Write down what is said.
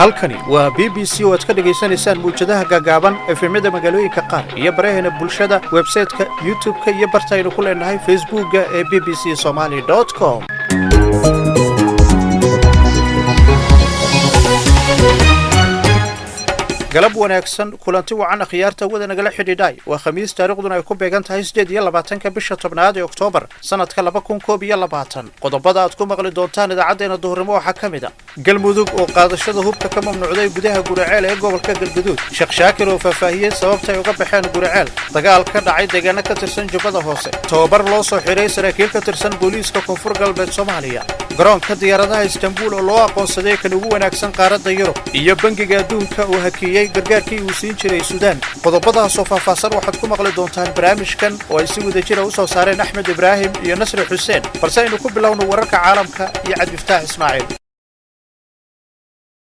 halkani waa BBC oo aad ka dhageysanaysaan muujadaha gaagaaban efemyada magaalooyinka qaar iyo baraheena bulshada website-ka YouTube-ka iyo bartaynu ku leenahay Facebook-ga ee bbcsomali.com. galab wanaagsan kulanti wacan akhyaarta wada nagala xidhiidhay waa khamiis taariikhduna ay ku beegan tahay 28 bisha 10 ee Oktoobar sanadka 2022 qodobada aad ku maqli doontaan idaacadeena duhurnimo waxa kamid ah galmudug oo qaadashada hubka ka mamnuucday gudaha Guraceel ee gobolka Galgaduud Sheekh Shaakir oo faahfaahiyay sababta ay uga baxeen Guraceel dagaal ka dhacay deegaano ka tirsan Jubbada Hoose tababar loo soo xiray saraakiil ka tirsan booliiska Koonfur Galbeed Soomaaliya garoonka diyaaradaha Istanbul oo loo aqoonsaday kan ugu wanaagsan qaaradda Yurub iyo bangiga adduunka oo hakiyay gargaarkii uu siin jiray Suudaan qodobadaas oo faahfaahsan waxaad ku maqli doontaan barnaamijkan oo ay si wadajir ah u soo saareen Axmed Ibraahim iyo Nasri Xuseen balse aynu ku bilowno wararka caalamka iyo Cabdi Fataax Ismaaciil